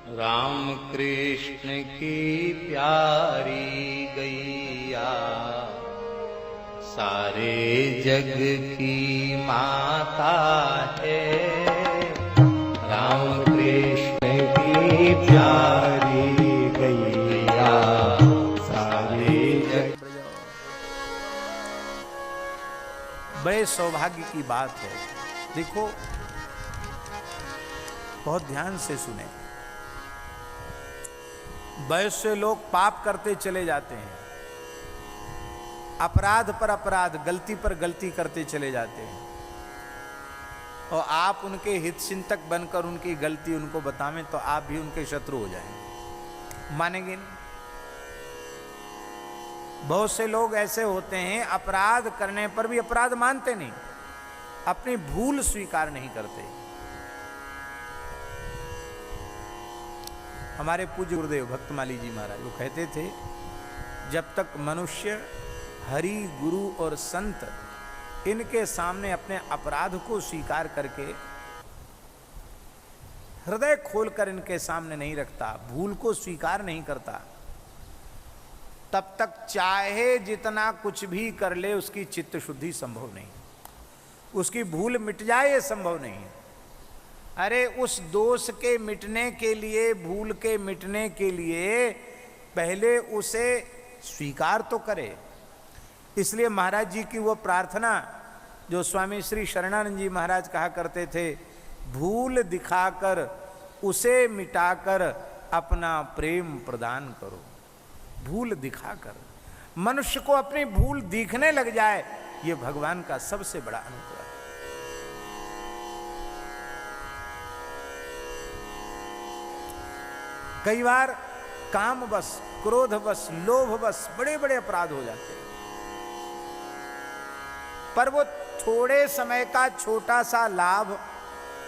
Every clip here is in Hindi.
राम कृष्ण की प्यारी गैया सारे जग की माता है। राम कृष्ण की प्यारी गैया सारे जग। बड़े सौभाग्य की बात है। देखो, बहुत ध्यान से सुने। बहुत से लोग पाप करते चले जाते हैं, अपराध पर अपराध, गलती पर गलती करते चले जाते हैं, और आप उनके हितचिंतक बनकर उनकी गलती उनको बतावें तो आप भी उनके शत्रु हो जाएंगे, मानेंगे नहीं। बहुत से लोग ऐसे होते हैं, अपराध करने पर भी अपराध मानते नहीं, अपनी भूल स्वीकार नहीं करते। हमारे पूज्य गुरुदेव भक्तमाली जी महाराज वो कहते थे, जब तक मनुष्य हरि, गुरु और संत इनके सामने अपने अपराध को स्वीकार करके हृदय खोलकर इनके सामने नहीं रखता, भूल को स्वीकार नहीं करता, तब तक चाहे जितना कुछ भी कर ले उसकी चित्त शुद्धि संभव नहीं, उसकी भूल मिट जाए ये संभव नहीं है। अरे उस दोष के मिटने के लिए, भूल के मिटने के लिए पहले उसे स्वीकार तो करे। इसलिए महाराज जी की वो प्रार्थना जो स्वामी श्री शरणानंद जी महाराज कहा करते थे, भूल दिखाकर उसे मिटाकर अपना प्रेम प्रदान करो। भूल दिखाकर मनुष्य को अपनी भूल दिखने लग जाए, ये भगवान का सबसे बड़ा अनुग्रह है। कई बार काम बस, क्रोध बस, लोभ बस बड़े बड़े अपराध हो जाते हैं, पर वो थोड़े समय का छोटा सा लाभ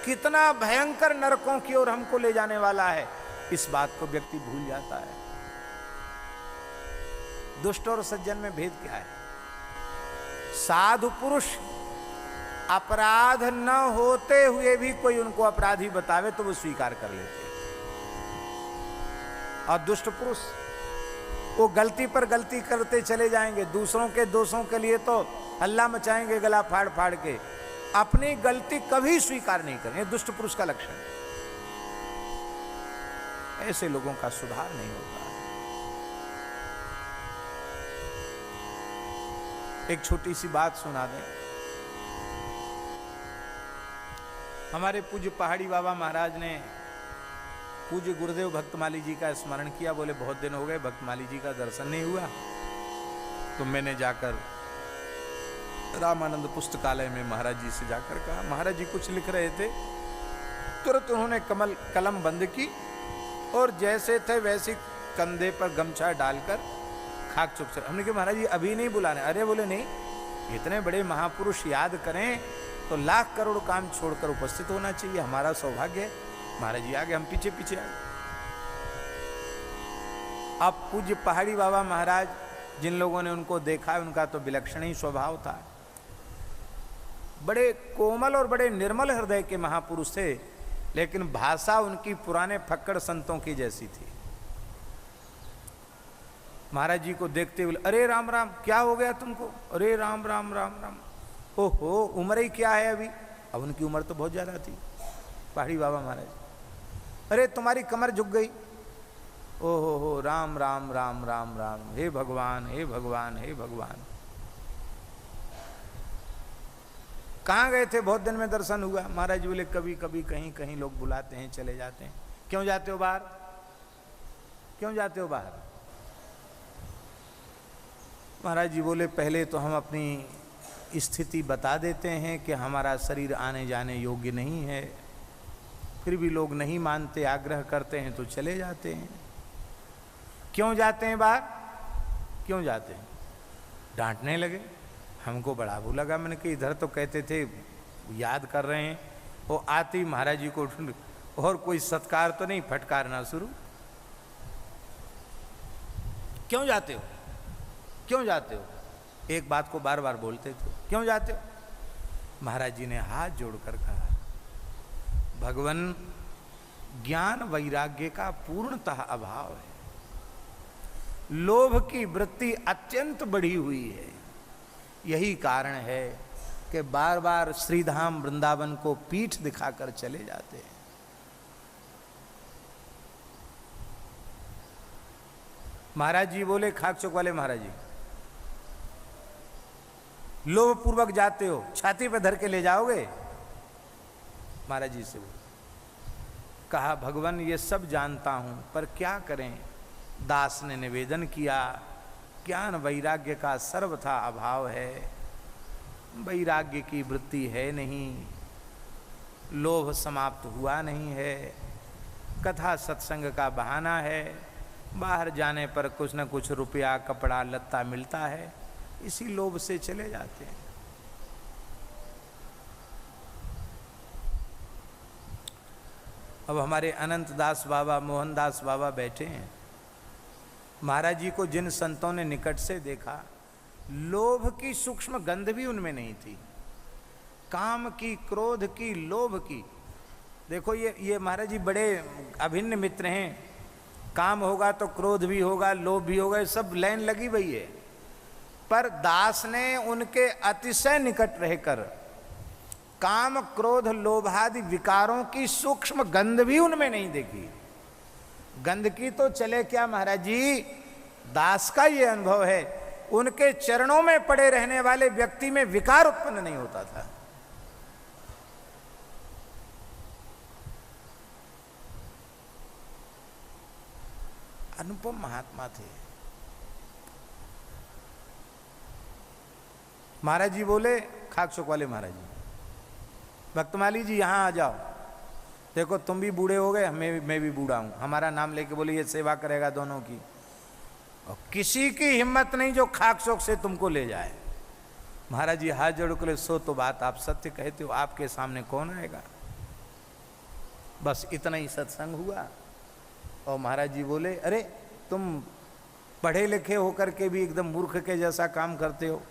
कितना भयंकर नरकों की ओर हमको ले जाने वाला है, इस बात को व्यक्ति भूल जाता है। दुष्ट और सज्जन में भेद क्या है? साधु पुरुष अपराध न होते हुए भी कोई उनको अपराधी बतावे तो वो स्वीकार कर लेते हैं, और दुष्ट पुरुष वो गलती पर गलती करते चले जाएंगे, दूसरों के दोषों के लिए तो हल्ला मचाएंगे गला फाड़ फाड़ के, अपनी गलती कभी स्वीकार नहीं करेंगे। दुष्ट पुरुष का लक्षण है। ऐसे लोगों का सुधार नहीं होता। एक छोटी सी बात सुना दें। हमारे पूज्य पहाड़ी बाबा महाराज ने पूज्य गुरुदेव भक्तमाली जी का स्मरण किया। बोले बहुत दिन हो गए भक्तमाली जी का दर्शन नहीं हुआ, तो मैंने जाकर रामानंद पुस्तकालय में महाराज जी से जाकर कहा। महाराज जी कुछ लिख रहे थे, तुरंत उन्होंने कलम बंद की और जैसे थे वैसे कंधे पर गमछा डालकर खाक चुप से। हमने कहा महाराज जी अभी नहीं बुलाने। अरे बोले नहीं, इतने बड़े महापुरुष याद करें तो लाख करोड़ काम छोड़कर उपस्थित होना चाहिए, हमारा सौभाग्य है। महाराज जी आगे, हम पीछे पीछे आए। अब पूज्य पहाड़ी बाबा महाराज, जिन लोगों ने उनको देखा है, उनका तो विलक्षण ही स्वभाव था। बड़े कोमल और बड़े निर्मल हृदय के महापुरुष थे, लेकिन भाषा उनकी पुराने फक्कड़ संतों की जैसी थी। महाराज जी को देखते हुए, अरे राम राम, क्या हो गया तुमको? अरे राम राम राम राम। ओहो, उम्र ही क्या है अभी? अब उनकी उम्र तो बहुत ज्यादा थी पहाड़ी बाबा महाराज। अरे तुम्हारी कमर झुक गई। ओहो हो, राम राम राम राम राम, हे भगवान हे भगवान हे भगवान। कहाँ गए थे? बहुत दिन में दर्शन हुआ। महाराज बोले कभी कभी कहीं कहीं लोग बुलाते हैं, चले जाते हैं। क्यों जाते हो बाहर? क्यों जाते हो बाहर? महाराज जी बोले पहले तो हम अपनी स्थिति बता देते हैं कि हमारा शरीर आने जाने योग्य नहीं है, फिर भी लोग नहीं मानते, आग्रह करते हैं तो चले जाते हैं। क्यों जाते हैं बाहर? क्यों जाते हैं? डांटने लगे। हमको बड़ा वो लगा, मैंने कि इधर तो कहते थे याद कर रहे हैं, वो आती महाराज जी को और कोई सत्कार तो नहीं, फटकारना शुरू। क्यों जाते हो? क्यों जाते हो? एक बात को बार बार बोलते थे, क्यों जाते हो? महाराज जी ने हाथ जोड़कर कहा, भगवान ज्ञान वैराग्य का पूर्णतः अभाव है। लोभ की वृत्ति अत्यंत बढ़ी हुई है। यही कारण है कि बार बार श्रीधाम वृंदावन को पीठ दिखाकर चले जाते हैं। महाराज जी बोले, खाकचौक वाले महाराज जी, लोभ पूर्वक जाते हो, छाती पे धर के ले जाओगे? महाराज जी से कहा, भगवान ये सब जानता हूं, पर क्या करें। दास ने निवेदन किया, ज्ञान वैराग्य का सर्वथा अभाव है, वैराग्य की वृत्ति है नहीं, लोभ समाप्त हुआ नहीं है, कथा सत्संग का बहाना है, बाहर जाने पर कुछ न कुछ रुपया कपड़ा लत्ता मिलता है, इसी लोभ से चले जाते हैं। अब हमारे अनंत दास बाबा, मोहनदास बाबा बैठे हैं। महाराज जी को जिन संतों ने निकट से देखा, लोभ की सूक्ष्म गंध भी उनमें नहीं थी, काम की, क्रोध की, लोभ की। देखो ये महाराज जी बड़े अभिन्न मित्र हैं। काम होगा तो क्रोध भी होगा, लोभ भी होगा, सब लाइन लगी हुई है। पर दास ने उनके अतिशय निकट रहकर काम, क्रोध, लोभादि विकारों की सूक्ष्म गंध भी उनमें नहीं देखी। गंध की तो चले क्या महाराज जी, दास का ये अनुभव है, उनके चरणों में पड़े रहने वाले व्यक्ति में विकार उत्पन्न नहीं होता था। अनुपम महात्मा थे। महाराज जी बोले, खाकचौक वाले महाराज जी, भक्तमाली जी यहां आ जाओ, देखो तुम भी बूढ़े हो गए, मैं भी बूढ़ा हूं, हमारा नाम लेके बोले ये सेवा करेगा दोनों की, और किसी की हिम्मत नहीं जो खाकचौक से तुमको ले जाए। महाराज जी हाथ जोड़ के, सो तो बात आप सत्य कहते हो, आपके सामने कौन आएगा। बस इतना ही सत्संग हुआ। और महाराज जी बोले, अरे तुम पढ़े लिखे होकर के भी एकदम मूर्ख के जैसा काम करते हो,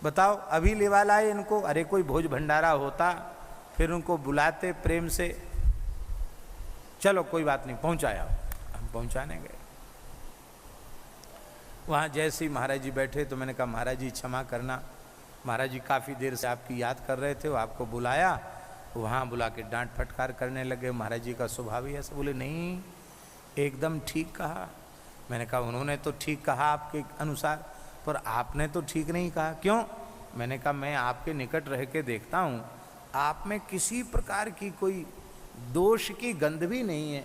बताओ अभी लेवा लाए इनको। अरे कोई भोज भंडारा होता, फिर उनको बुलाते प्रेम से, चलो कोई बात नहीं, पहुंचाया। हम पहुंचाने गए। वहाँ जैसे ही महाराज जी बैठे तो मैंने कहा, महाराज जी क्षमा करना, महाराज जी काफ़ी देर से आपकी याद कर रहे थे, वो आपको बुलाया, वहाँ बुला के डांट फटकार करने लगे। महाराज जी का स्वभाव ही ऐसा। बोले नहीं, एकदम ठीक कहा। मैंने कहा, उन्होंने तो ठीक कहा आपके अनुसार, पर आपने तो ठीक नहीं कहा। क्यों? मैंने कहा, मैं आपके निकट रह के देखता हूँ, आप में किसी प्रकार की कोई दोष की गंध भी नहीं है,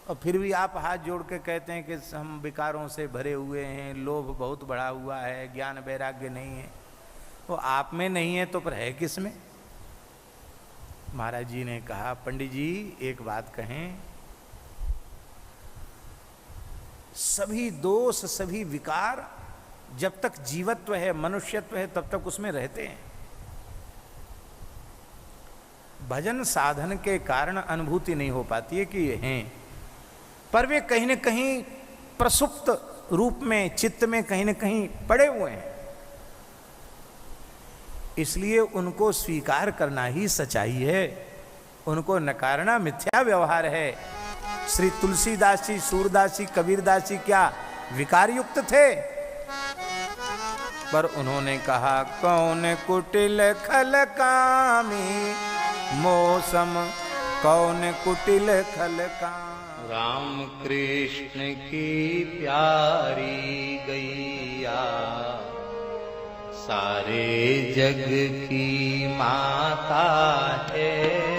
और फिर भी आप हाथ जोड़ के कहते हैं कि हम विकारों से भरे हुए हैं, लोभ बहुत बढ़ा हुआ है, ज्ञान वैराग्य नहीं है। वो आप में नहीं है तो पर है किस में? महाराज जी ने कहा, पंडित जी एक बात कहें, सभी दोष, सभी विकार जब तक जीवत्व है, मनुष्यत्व है, तब तक उसमें रहते हैं। भजन साधन के कारण अनुभूति नहीं हो पाती है कि ये हैं, पर वे कहीं न कहीं प्रसुप्त रूप में, चित्त में कहीं न कहीं पड़े हुए हैं। इसलिए उनको स्वीकार करना ही सच्चाई है, उनको नकारना मिथ्या व्यवहार है। श्री तुलसीदास जी, सूरदास जी, कबीरदास जी क्या विकार युक्त थे? पर उन्होंने कहा, कौन कुटिल खल कामी मौसम, कौन कुटिल खल कामी। राम कृष्ण की प्यारी गैया, सारे जग की माता है।